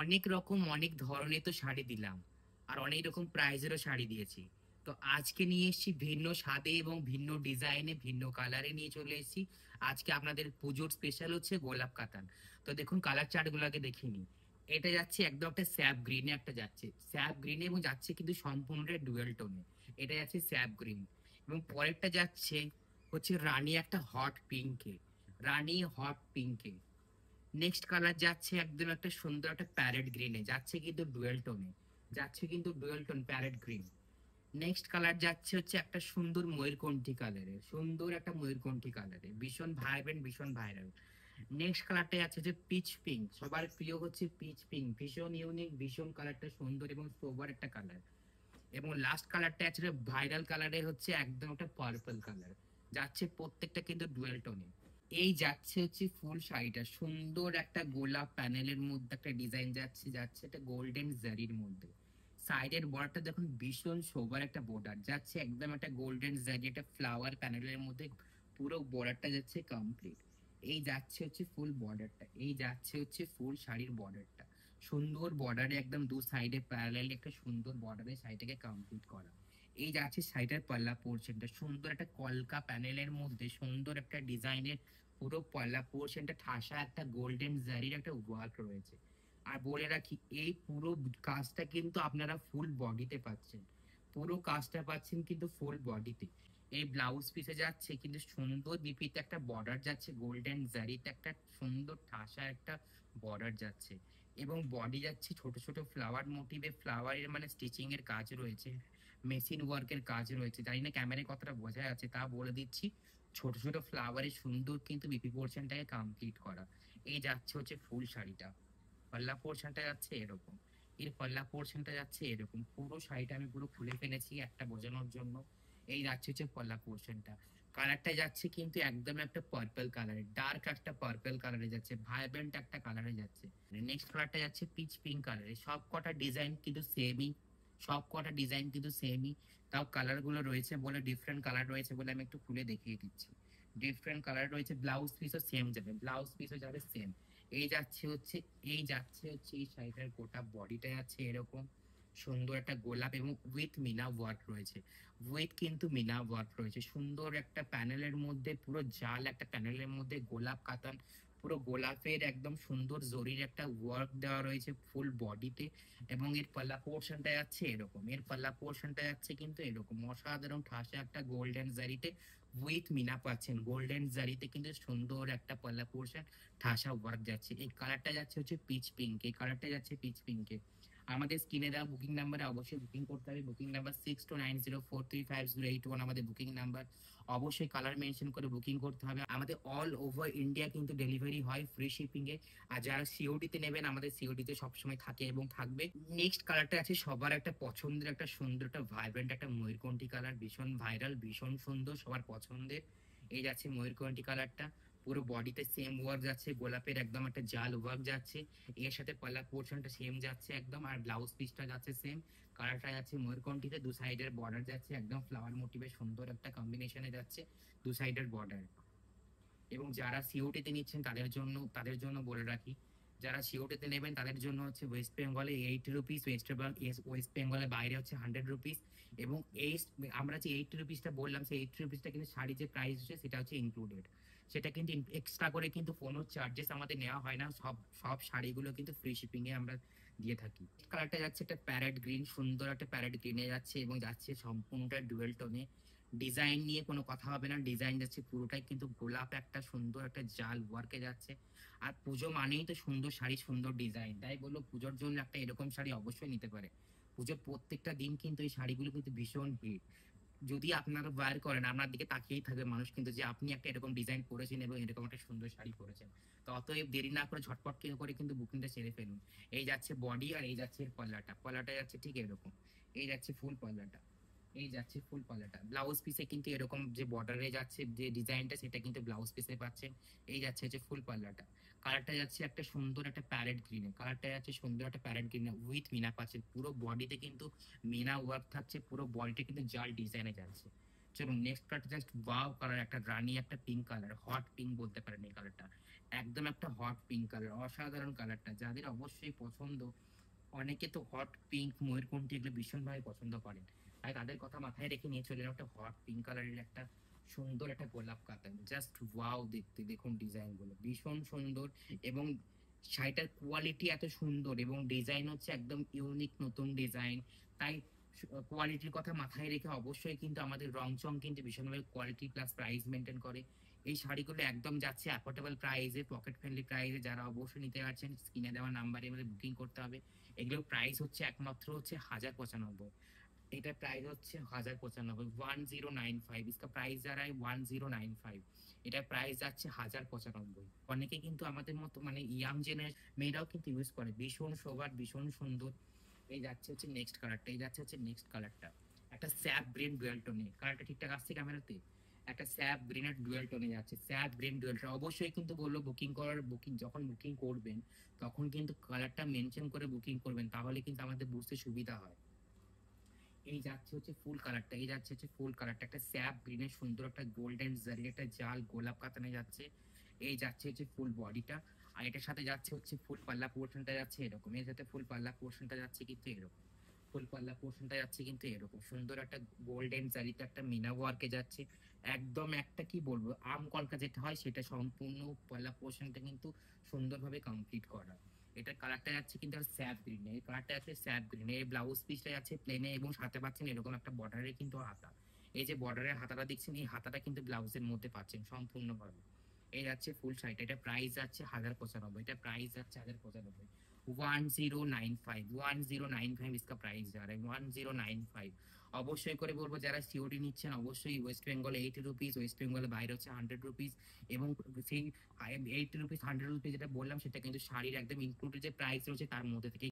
অনেক রকম অনেক ধরনের তো শাড়ি দিলাম, আর অনেক রকম প্রাইজেরও শাড়ি দিয়েছি। তো আজকে নিয়ে এসেছি ভিন্ন স্বাদে এবং ভিন্ন ডিজাইনে ভিন্ন কালারে নিয়ে চলে এসেছি। আজকে আপনাদের পুজোর স্পেশাল হচ্ছে গোলাপ কাতান। তো দেখুন কালার চার্ট গুলাকে দেখিনি। এটা যাচ্ছে একদম একটা স্যাপ গ্রিনে, একটা যাচ্ছে স্যাপ গ্রিনে এবং যাচ্ছে কিন্তু সম্পূর্ণটা ডুয়েল টোনে। এটা যাচ্ছে স্যাপ গ্রিন। এবং পরেরটা যাচ্ছে হচ্ছে রানী একটা হট পিঙ্কে, রানী হট পিঙ্কে। নেক্সট কালার যাচ্ছে একদম একটা সুন্দর একটা প্যারেট গ্রিনে, যাচ্ছে কিন্তু ডুয়েল টোনে, যাচ্ছে কিন্তু dual tone parrot green. Next colour যাচ্ছে হচ্ছে একটা সুন্দর ময়ূরকণ্ঠী কালারে, সুন্দর একটা ময়ূরকণ্ঠী কালারে, ভীষণ ভাইব্রেন্ট ভীষণ ভাইরাল। নেক্সট কালারটা আছে যে পিচ পিঙ্ক, সবার প্রিয় হচ্ছে পিচ পিঙ্ক, ভীষণ ইউনিক ভীষণ কালারটা সুন্দর এবং সোবার একটা কালার। এবং লাস্ট কালারটা আছে ভাইরাল কালারে, হচ্ছে একদম একটা পার্পল কালার, যাচ্ছে প্রত্যেকটা কিন্তু ডুয়েল টোনে। এই যাচ্ছে হচ্ছে ফুল শাড়িটা সুন্দর একটা গোলাপ প্যানেলের মধ্যে একটা ডিজাইন যাচ্ছে, যাচ্ছে একটা গোল্ডেন জারির মধ্যে। সাইডের বর্ডারটা দেখুন ভীষণ সোবার একটা বর্ডার যাচ্ছে, একদম একটা গোল্ডেন জারি একটা ফ্লাওয়ার প্যানেলের মধ্যে পুরো বর্ডারটা যাচ্ছে কমপ্লিট। এই যাচ্ছে হচ্ছে ফুল বর্ডারটা, এই যাচ্ছে হচ্ছে ফুল শাড়ির বর্ডারটা, সুন্দর বর্ডারে একদম দু সাইডে প্যারালাল একটা সুন্দর বর্ডারে শাড়িটাকে কমপ্লিট করা। এই যাচ্ছে শাড়িটার পাল্লা পোর্শনটা, সুন্দর একটা কলকা প্যানেলের মধ্যে সুন্দর একটা ডিজাইনের পুরো পাল্লা পোর্শনটা ঠাসা একটা গোল্ডেন জারির একটা ওয়ার্ক রয়েছে। আর বলে রাখি এই পুরো কাজটা কিন্তু আপনারা ফুল বডিতে পাচ্ছেন, পুরো কাজটা পাচ্ছেন কিন্তু ফুল বডিতে। এই ব্লাউজ পিসে যাচ্ছে কিন্তু সুন্দর বিপিতে একটা বর্ডার যাচ্ছে, গোল্ডেন জারিতে একটা সুন্দর ঠাসা একটা বর্ডার যাচ্ছে। এবং বডি যাচ্ছে ছোট ছোট ফ্লাওয়ার মোটিভে, ফ্লাওয়ারের মানে স্টিচিং এর কাজ রয়েছে, মেশিন ওয়ার্কের কাজ রয়েছে। জানি না ক্যামেরায় কতটা বোঝা যাচ্ছে, তা বলে দিচ্ছি। ছোট ছোট ফ্লাওয়ারের সুন্দর কিন্তু বিপি পোর্শনটাকে কমপ্লিট করা। এই যাচ্ছে হচ্ছে ফুল শাড়িটা, পাল্লা পোর্শনটা যাচ্ছে এরকম, এর পাল্লা পোর্শনটা যাচ্ছে এরকম। পুরো শাড়িটা আমি পুরো খুলে ফেলেছি একটা বোঝানোর জন্য। এই যাচ্ছে হচ্ছে পাল্লা পোর্শনটা। কালারটা যাচ্ছে কিন্তু একদম একটা পার্পল কালারে, ডার্ক একটা পার্পল কালারে যাচ্ছে, ভাইব্রেন্ট একটা কালারে যাচ্ছে। নেক্সট কালারটা যাচ্ছে পিচ পিঙ্ক কালারে। সব কটা ডিজাইন কিন্তু সেমই, সব কটা ডিজাইন কিন্তু সেমই, তাও কালার গুলো রয়েছে বলে, ডিফারেন্ট কালার রয়েছে বলে আমি একটু খুলে দেখিয়ে দিচ্ছি। ডিফারেন্ট কালার রয়েছে, ব্লাউজ পিসও সেম যাবে, ব্লাউজ পিসও যাবে সেম। এই যাচ্ছে হচ্ছে, এই যাচ্ছে হচ্ছে এই শাড়িটার গোটা বডিটা যাচ্ছে এরকম সুন্দর একটা গোলাপ এবং উইথ মিনা ওয়ার্ক রয়েছে, উইথ কিন্তু মিনা ওয়ার্ক রয়েছে। সুন্দর একটা প্যানেলের মধ্যে পুরো জাল একটা প্যানেলের মধ্যে গোলাপ কাতান, পুরো গোলাপের একদম সুন্দর জরির একটা ওয়ার্ক দেওয়া রয়েছে ফুল বডিতে। এবং এর পাল্লা পোর্শনটা যাচ্ছে এরকম, এর পাল্লা পোর্শনটা যাচ্ছে কিন্তু এরকম অসাধারণ ঠাসা একটা গোল্ডেন জারিতে উইথ মিনা পাচ্ছেন, গোল্ডেন জারিতে কিন্তু সুন্দর একটা পাল্লা পোর্শন ঠাসা ওয়ার্ক যাচ্ছে। এই কালারটা যাচ্ছে হচ্ছে পিচ পিঙ্ক, এই কালারটা যাচ্ছে পিচ পিঙ্কে। আমাদের স্ক্রিনে দেওয়া বুকিং নাম্বারে অবশ্যই বুকিং করতে হবে, বুকিং নাম্বার 6290435081 আমাদের বুকিং নাম্বার। অবশ্যই কালার মেনশন করে বুকিং করতে হবে। আমাদের অল ওভার ইন্ডিয়া কিন্তু ডেলিভারি হয় ফ্রি শিপিং এ। আর যারা সিওডি তে নেবেন আমাদের সিওডি তে সবসময় থাকে এবং থাকবে। নেক্সট কালারটা আছে সবার একটা পছন্দের একটা সুন্দর একটা ভাইব্রেন্ট একটা ময়ূরকণ্ঠী কালার, ভীষণ ভাইরাল ভীষণ সুন্দর সবার পছন্দের। এই যাচ্ছে ময়ূরকণ্ঠী কালারটা, পুরো বডিতে সেম ওয়ার্ক যাচ্ছে, গোলাপের একদম একটা জাল ওয়ার্ক যাচ্ছে। এর সাথে পাল্লা পোর্শনটা সেম যাচ্ছে একদম, আর ব্লাউজ পিসটা যাচ্ছে সেম। কালারটা যাচ্ছে ময়ূরকণ্ঠীতে, দু সাইডের বর্ডার যাচ্ছে একদম ফ্লাওয়ার মোটিভে সুন্দর একটা কম্বিনেশনে যাচ্ছে দু সাইডের বর্ডার। এবং যারা সিওটিতে নিচ্ছেন তাদের জন্য বলে রাখি, যারা সিওটিতে নেবেন তাদের জন্য হচ্ছে ওয়েস্ট বেঙ্গলে 80 রুপিস, ওয়েস্ট বেঙ্গলের বাইরে হচ্ছে 100 রুপিস। এবং এই আমরা যে 80 রুপিসটা বললাম সেই 80 রুপিসটা কিন্তু শাড়ি যে প্রাইস হচ্ছে সেটা হচ্ছে ইনক্লুডেড, সেটা কিন্তু এক্সট্রা করে কিন্তু কোনো চার্জেস আমাদের নেওয়া হয় না। সব সব শাড়িগুলো কিন্তু ফ্রি শিপিং এ আমরা দিয়ে থাকি। কালারটা যাচ্ছে একটা প্যারেট গ্রিন, সুন্দর একটা প্যারেট গ্রিনে যাচ্ছে এবং যাচ্ছে সম্পূর্ণটা ডুয়েল টোনে। ডিজাইন নিয়ে কোনো কথা হবে না, ডিজাইন যাচ্ছে পুরোটাই কিন্তু গোলাপ একটা সুন্দর একটা জাল ওয়ার্কে যাচ্ছে। আর পুজো মানেই তো সুন্দর শাড়ি সুন্দর ডিজাইন, তাই বললো পুজোর জন্য একটা এরকম শাড়ি অবশ্যই নিতে পারে। পুজোর প্রত্যেকটা দিন কিন্তু এই শাড়িগুলো কিন্তু ভীষণ হিট। যদি আপনারা ওয়্যার করেন আপনার দিকে তাকিয়েই থাকবে মানুষ কিন্তু, যে আপনি একটা এরকম ডিজাইন করেছেন এবং এরকম একটা সুন্দর শাড়ি পরেছেন। তো অতএব দেরি না করে ঝটপট করে কিন্তু বুকিংটা সেরে ফেলুন। এই যাচ্ছে বডি আর এই যাচ্ছে পাল্লাটা, পাল্লাটা যাচ্ছে ঠিক এরকম। এই যাচ্ছে ফুল পাল্লাটা, এই যাচ্ছে ফুল পাল্লাটা। ব্লাউজ পিসে কিন্তু এরকম যে বর্ডারে যাচ্ছে যে ডিজাইনটা সেটা কিন্তু ব্লাউজ পিসে পাচ্ছেন। এই যাচ্ছে হচ্ছে ফুল পাল্লাটা। কালারটা যাচ্ছে একটা সুন্দর একটা প্যারেট গ্রিনে, কালারটা যাচ্ছে সুন্দর একটা প্যারেট গ্রিনে উইথ মিনা পাচ্ছেন। পুরো বডিতে কিন্তু মিনা ওয়ার্ক থাকছে, পুরো বডিটা কিন্তু জাল ডিজাইনে যাচ্ছে। চলুন next colour, just wow colour, একটা রানী একটা পিঙ্ক কালার, হট পিঙ্ক বলতে পারেন এই কালারটা, একদম একটা হট পিঙ্ক কালার, অসাধারণ কালারটা, যাদের অবশ্যই পছন্দ। অনেকে তো হট পিঙ্ক, ময়ূরকণ্ঠী এগুলো ভীষণভাবে পছন্দ করেন, তাই তাদের কথা মাথায় রেখে নিয়ে চলে এলাম একটা হট পিঙ্ক কালারের একটা সুন্দর একটা গোলাপ কাতান, জাস্ট ওয়াও দেখতে, দেখুন ডিজাইন গুলো ভীষণ সুন্দর, এবং শাড়িটার কোয়ালিটি এত সুন্দর এবং ডিজাইন হচ্ছে একদম ইউনিক নতুন ডিজাইন। তাই কোয়ালিটির কথা মাথায় রেখে অবশ্যই কিন্তু আমাদের রংচং কিন্তু ভীষণভাবে কোয়ালিটি প্লাস প্রাইস মেনটেন করে। এই শাড়িগুলো একদম যাচ্ছে অ্যাফোর্ডেবল প্রাইসে, পকেট ফ্রেন্ডলি প্রাইসে, যারা অবশ্যই নিতে পারছেন স্ক্রিনে দেওয়া নাম্বারে আমাদের বুকিং করতে হবে। এগুলোর প্রাইস হচ্ছে একমাত্র হচ্ছে 1095, এটা প্রাইস হচ্ছে 1095, 1095, इसका प्राइस जा रहा है 1095, এটা প্রাইস যাচ্ছে 1095। অনেকে কিন্তু আমাদের মতো মানে ইয়াং জেনারেশন মেয়েরাও কিন্তু ইউজ করে, ভীষণ সোবার, ভীষণ সুন্দর। এই যাচ্ছে হচ্ছে নেক্সট কালারটা, এই যাচ্ছে হচ্ছে নেক্সট কালারটা, একটা স্যাপ গ্রিন ডুয়েল টোনে, কালারটা ঠিকঠাক আসছে ক্যামেরাতে, একটা স্যাপ গ্রিনের ডুয়েল টোনে যাচ্ছে, স্যাপ গ্রিন ডুয়েল টোন। অবশ্যই কিন্তু বললো বুকিং যখন বুকিং করবেন তখন কিন্তু কালারটা মেনশন করে বুকিং করবেন, তাহলে কিন্তু আমাদের বুঝতে সুবিধা হয়। এই যাচ্ছে হচ্ছে ফুল কালারটা, এই যাচ্ছে হচ্ছে ফুল কালারটা, একটা স্যাপ গ্রিনের সুন্দর একটা গোল্ডেন জারি একটা জাল গোলাপ কাতানে যাচ্ছে। এই যাচ্ছে হচ্ছে ফুল বডিটা, আর এটার সাথে যাচ্ছে হচ্ছে ফুল পাল্লা পোর্শনটা যাচ্ছে এরকম, এর সাথে ফুল পাল্লা পোর্শনটা যাচ্ছে কিন্তু এরকম, ফুল পাল্লা পোর্শনটা যাচ্ছে কিন্তু এরকম সুন্দর একটা গোল্ডেন জারিতে একটা মিনা ওয়ার্কে যাচ্ছে, একদম একটা কি বলবো আম কলকা যেটা হয় সেটা, সম্পূর্ণ পাল্লা পোর্শনটা কিন্তু সুন্দরভাবে কমপ্লিট করা। এটার কালারটা যাচ্ছে কিন্তু স্যাপ গ্রিন, এই কালারটা আছে স্যাপ গ্রিন, এই ব্লাউজ পিসটা যাচ্ছে প্লেনে এবং সাথে পাচ্ছেন এরকম একটা বর্ডারের কিন্তু হাতা। এই যে বর্ডারের হাতাটা দেখছেন, এই হাতাটা কিন্তু ব্লাউজের মধ্যে পাচ্ছেন সম্পূর্ণভাবে। এই যাচ্ছে ফুল শাড়িটা, এটা প্রাইস যাচ্ছে 1095, এটা প্রাইস যাচ্ছে 1095, 1095, 1095 इसका प्राइस जा रहा है 1095। অবশ্যই করে বলবো যারা সিওডি নিচ্ছেন অবশ্যই ওয়েস্ট বেঙ্গলে 80 রুপিস, ওয়েস্ট বেঙ্গলের বাইরে হচ্ছে 100 রুপিস, এবং সেই 80 রুপিস 100 রুপিস যেটা বললাম সেটা কিন্তু শাড়ির একদম ইনক্লুডেড যে প্রাইস রয়েছে তার মধ্যে থেকে